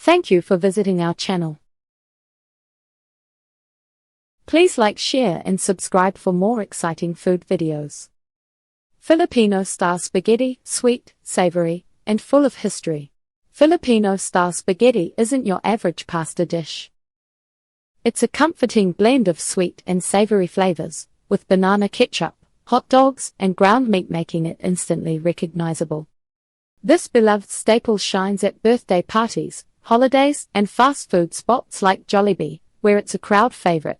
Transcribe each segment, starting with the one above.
Thank you for visiting our channel. Please like, share and subscribe for more exciting food videos. Filipino-style spaghetti, sweet, savory, and full of history. Filipino-style spaghetti isn't your average pasta dish. It's a comforting blend of sweet and savory flavors, with banana ketchup, hot dogs, and ground meat making it instantly recognizable. This beloved staple shines at birthday parties, holidays, and fast food spots like Jollibee, where it's a crowd favorite.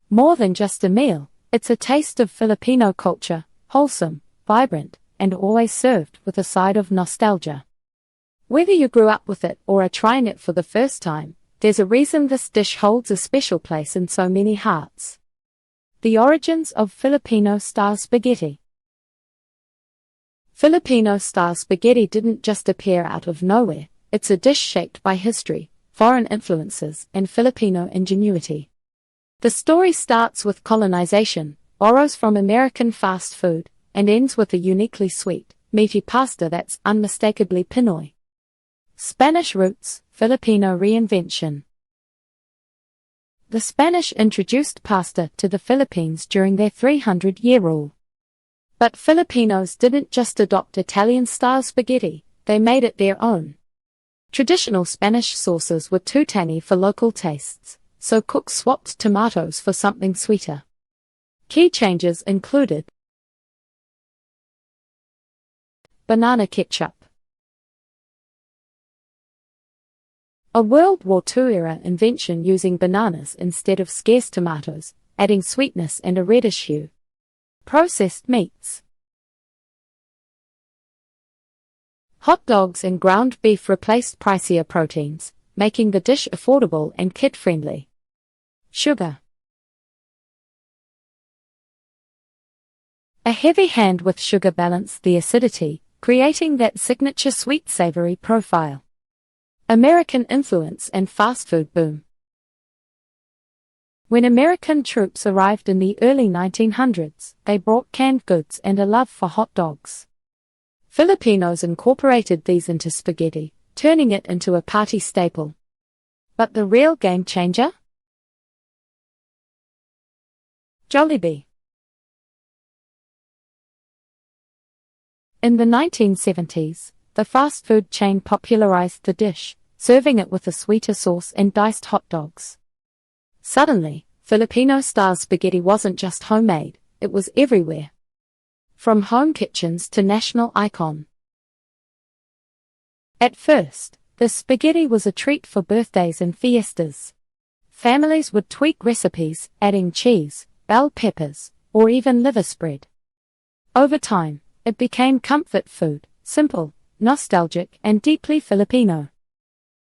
More than just a meal, it's a taste of Filipino culture, wholesome, vibrant, and always served with a side of nostalgia. Whether you grew up with it or are trying it for the first time, there's a reason this dish holds a special place in so many hearts. The origins of Filipino-style spaghetti. Filipino-style spaghetti didn't just appear out of nowhere. It's a dish shaped by history, foreign influences, and Filipino ingenuity. The story starts with colonization, borrows from American fast food, and ends with a uniquely sweet, meaty pasta that's unmistakably Pinoy. Spanish roots, Filipino reinvention. The Spanish introduced pasta to the Philippines during their 300-year rule. But Filipinos didn't just adopt Italian-style spaghetti, they made it their own. Traditional Spanish sauces were too tangy for local tastes, so cooks swapped tomatoes for something sweeter. Key changes included banana ketchup, a World War II-era invention using bananas instead of scarce tomatoes, adding sweetness and a reddish hue. Processed meats. Hot dogs and ground beef replaced pricier proteins, making the dish affordable and kid-friendly. Sugar. A heavy hand with sugar balanced the acidity, creating that signature sweet-savory profile. American influence and fast food boom. When American troops arrived in the early 1900s, they brought canned goods and a love for hot dogs. Filipinos incorporated these into spaghetti, turning it into a party staple. But the real game changer? Jollibee. In the 1970s, the fast food chain popularized the dish, serving it with a sweeter sauce and diced hot dogs. Suddenly, Filipino-style spaghetti wasn't just homemade, it was everywhere. From home kitchens to national icon. At first, the spaghetti was a treat for birthdays and fiestas. Families would tweak recipes, adding cheese, bell peppers, or even liver spread. Over time, it became comfort food, simple, nostalgic, and deeply Filipino.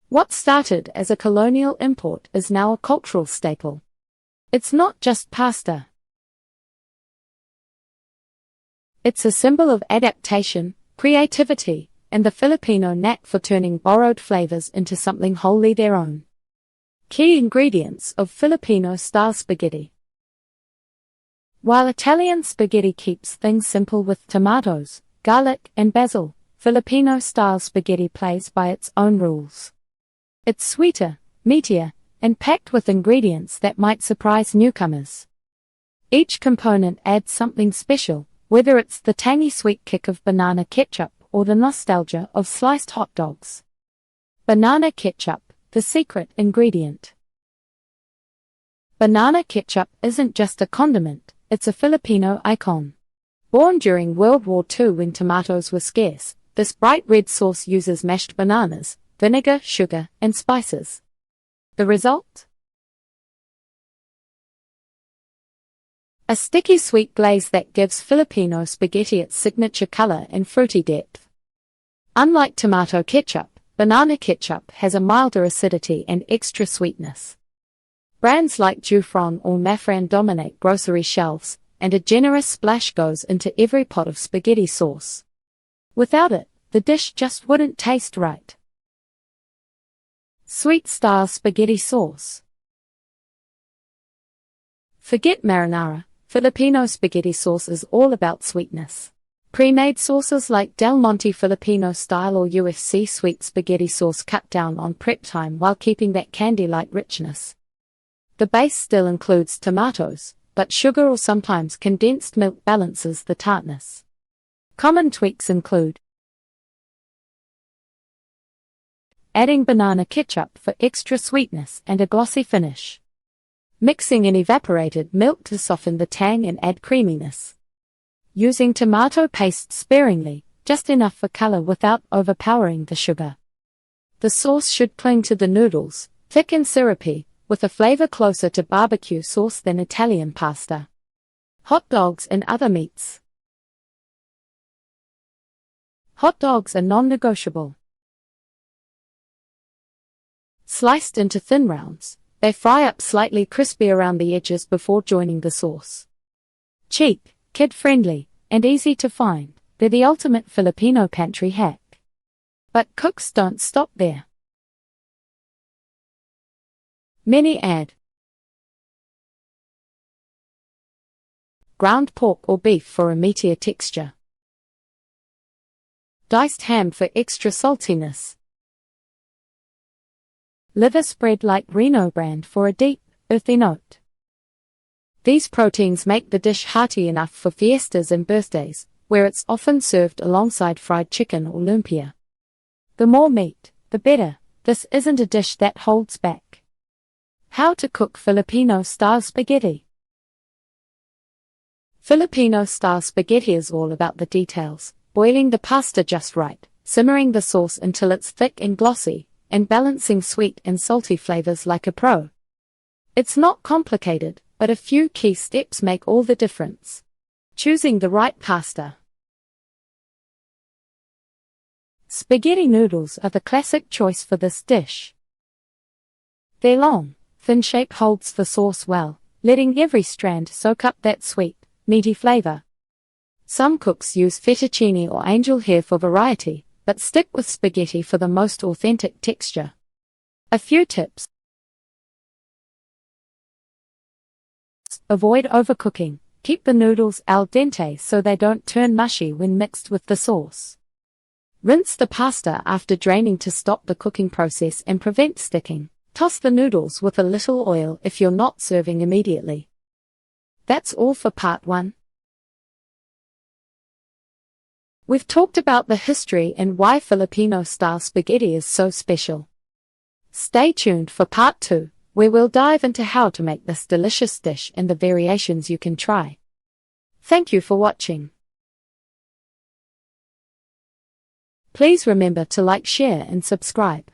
What started as a colonial import is now a cultural staple. It's not just pasta. It's a symbol of adaptation, creativity, and the Filipino knack for turning borrowed flavors into something wholly their own. Key ingredients of Filipino-style spaghetti. While Italian spaghetti keeps things simple with tomatoes, garlic, and basil, Filipino-style spaghetti plays by its own rules. It's sweeter, meatier, and packed with ingredients that might surprise newcomers. Each component adds something special, whether it's the tangy sweet kick of banana ketchup or the nostalgia of sliced hot dogs. Banana ketchup, the secret ingredient. Banana ketchup isn't just a condiment, it's a Filipino icon. Born during World War II when tomatoes were scarce, this bright red sauce uses mashed bananas, vinegar, sugar, and spices. The result? A sticky sweet glaze that gives Filipino spaghetti its signature color and fruity depth. Unlike tomato ketchup, banana ketchup has a milder acidity and extra sweetness. Brands like Jufron or Mafran dominate grocery shelves, and a generous splash goes into every pot of spaghetti sauce. Without it, the dish just wouldn't taste right. Sweet-style spaghetti sauce. Forget marinara, Filipino spaghetti sauce is all about sweetness. Pre-made sauces like Del Monte Filipino-style or UFC sweet spaghetti sauce cut down on prep time while keeping that candy-like richness. The base still includes tomatoes, but sugar or sometimes condensed milk balances the tartness. Common tweaks include adding banana ketchup for extra sweetness and a glossy finish. Mixing in evaporated milk to soften the tang and add creaminess. Using tomato paste sparingly, just enough for color without overpowering the sugar. The sauce should cling to the noodles, thick and syrupy, with a flavor closer to barbecue sauce than Italian pasta. Hot dogs and other meats. Hot dogs are non-negotiable. Sliced into thin rounds, they fry up slightly crispy around the edges before joining the sauce. Cheap, kid-friendly, and easy to find, they're the ultimate Filipino pantry hack. But cooks don't stop there. Many add ground pork or beef for a meatier texture. Diced ham for extra saltiness. Liver spread like Reno brand for a deep, earthy note. These proteins make the dish hearty enough for fiestas and birthdays, where it's often served alongside fried chicken or lumpia. The more meat, the better. This isn't a dish that holds back. How to cook Filipino-style spaghetti. Filipino-style spaghetti is all about the details, boiling the pasta just right, simmering the sauce until it's thick and glossy, and balancing sweet and salty flavors like a pro. It's not complicated, but a few key steps make all the difference. Choosing the right pasta. Spaghetti noodles are the classic choice for this dish. Their long, thin shape holds the sauce well, letting every strand soak up that sweet, meaty flavor. Some cooks use fettuccine or angel hair for variety, but stick with spaghetti for the most authentic texture. A few tips. Avoid overcooking. Keep the noodles al dente so they don't turn mushy when mixed with the sauce. Rinse the pasta after draining to stop the cooking process and prevent sticking. Toss the noodles with a little oil if you're not serving immediately. That's all for part 1. We've talked about the history and why Filipino-style spaghetti is so special. Stay tuned for part 2, where we'll dive into how to make this delicious dish and the variations you can try. Thank you for watching. Please remember to like, share and subscribe.